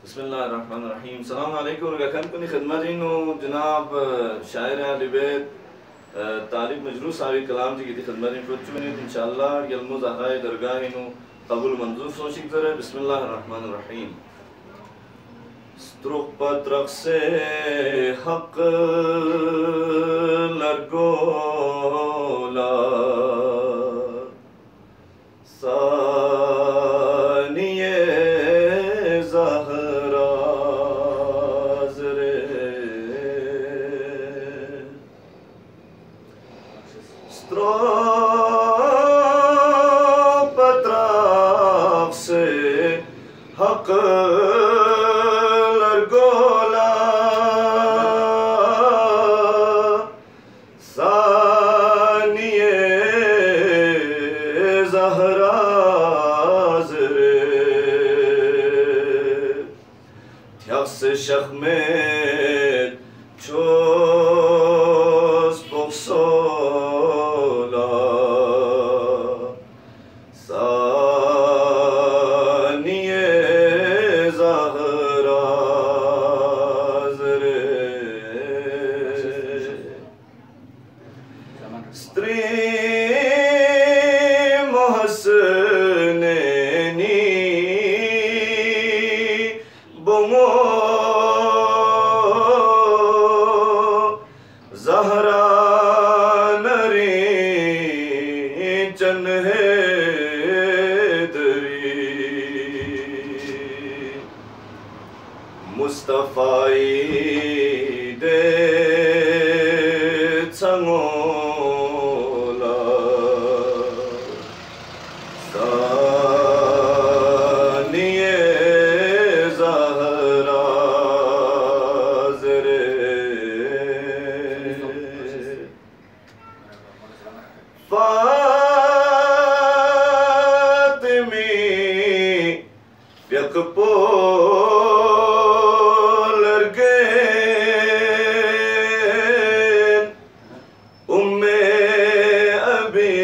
बिस्मिल्लाहिर्रहमानिर्रहीम। सलाम अलैकुम रखन खिदमत इनो जनाब शायर अहले बैत तारिक मजरू सावी कलाम जी की खिदमत इन फुचुने इंशाअल्लाह यल्मु ज़हराए दरगाह इनो कबूल मंजूर सोशिक जरा। बिस्मिल्लाहिर्रहमानिर्रहीम। स्त्रुक पत्रक से हक लरगोला सानिये ज़हरा ज़रे स्त्रुक पत्रक से हक शख में चोस बक्सोला सानिये ज़हरा ज़रे स्त्री मोहसनेनी बोमो ज़हरा नरी चन्हे दरी मुस्तफ़ाई दे संगोला सानिये ज़हरा ज़रे फातिमी यकपो लरगे उम्मे अबी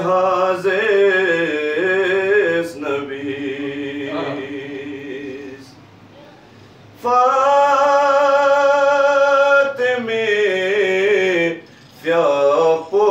हाज़िस नबीस फातिमी यकपो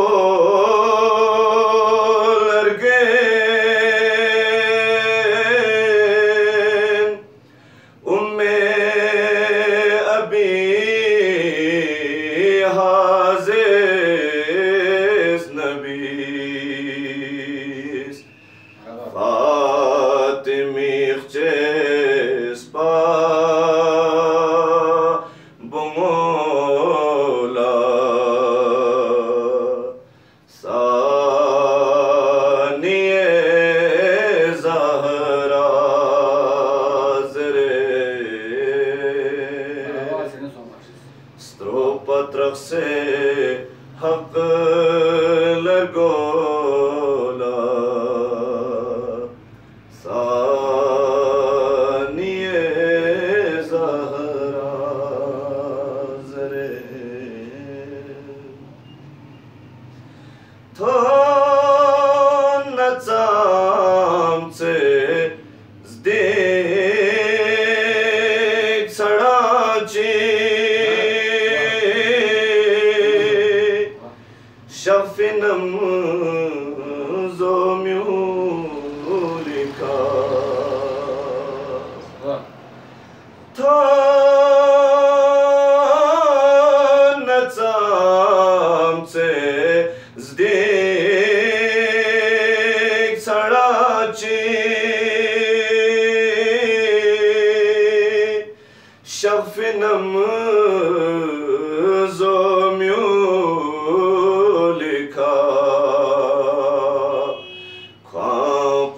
पत्रक से हक लगोला सानिये ज़हरा ज़रे थो नचामचे ज़देक सड़ाची शफिनम ज़ोम्यूलिका थो नचामचे ज़देक सड़ाची शफिनम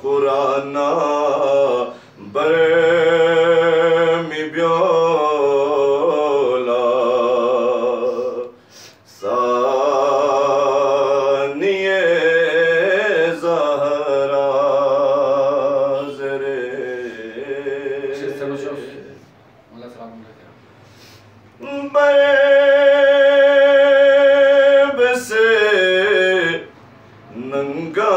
कुराना बरमी ब्योला सानिये ज़हरा ज़रे बरब से नंगा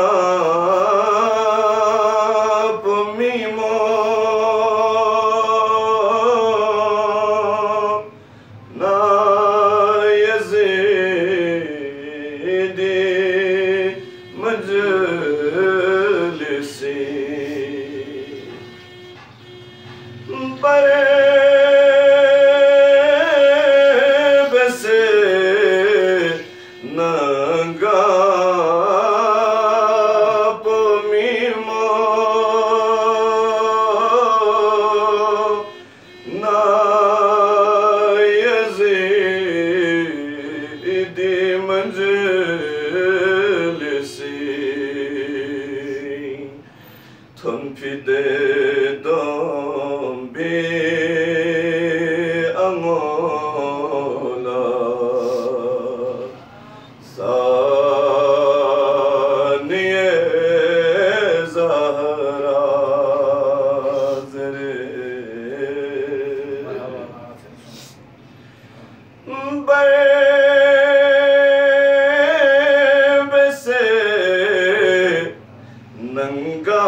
बसे नंगा पोमीमो ना यज़ीदी मंजिलसी थन फिदे dombi angola saniye zahra zere bese nanga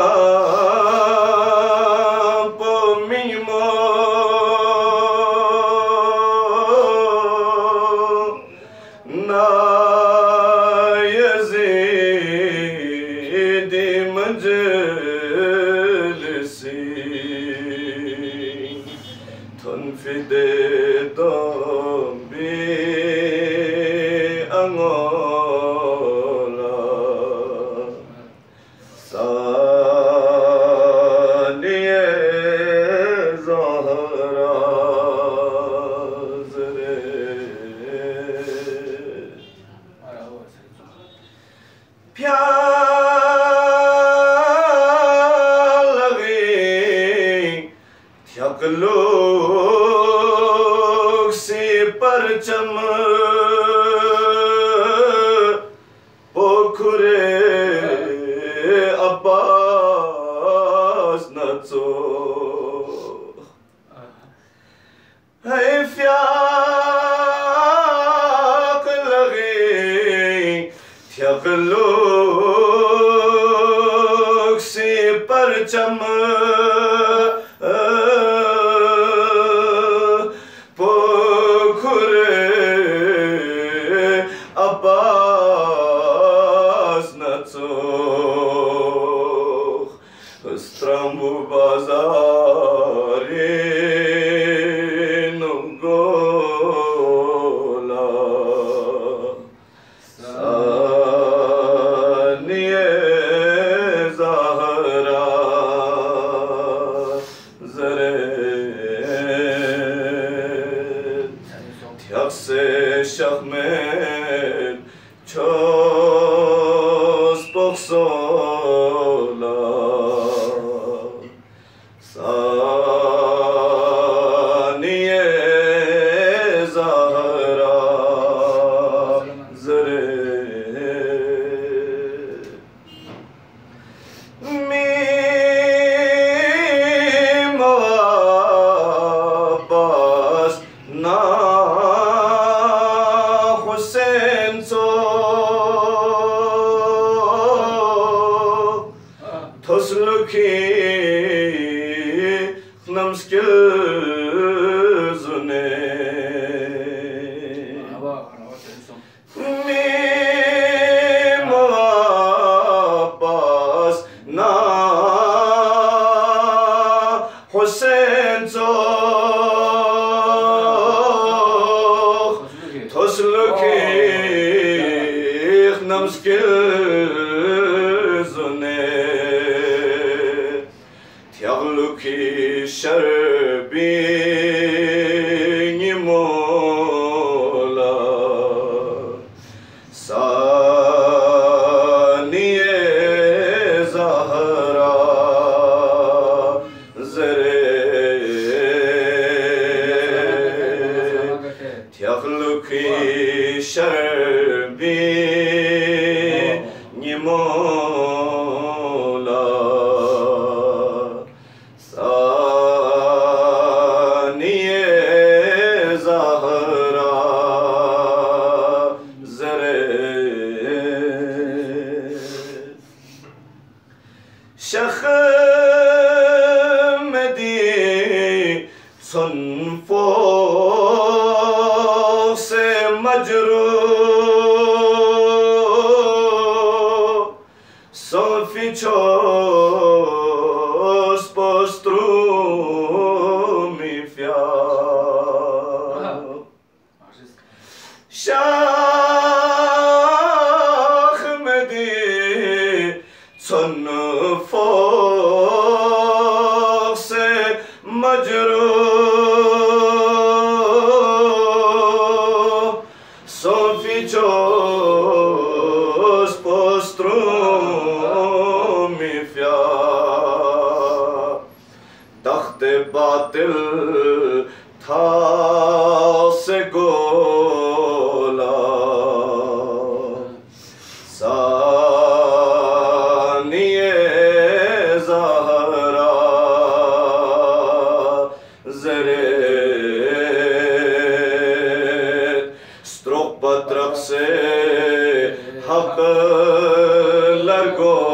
ना यज़ीदी मंजिलसी थन फिदे dombi angola saniye zahra प्यार लगे लोग से परचम पोखरे अब्बास नचो है फ्याक लगे लोग से परचम पोखरे Abbas नचो Strambu bazare nungola saniye zahra zare tyakse shahmed chos poksola saniye zahra zare mim abbas na Hussein so tosluki namskizune mim abbas na Hussein so tosluki namskizune tiagluki sharbi nimola saniye zahra zare tiagluki sharbi nimola Şahmedi sunfo se majru sofichos postrumi वक्त बातिल था से गोला सानिए ज़हरा ज़रे स्त्रोक पत्रक से हक लरगो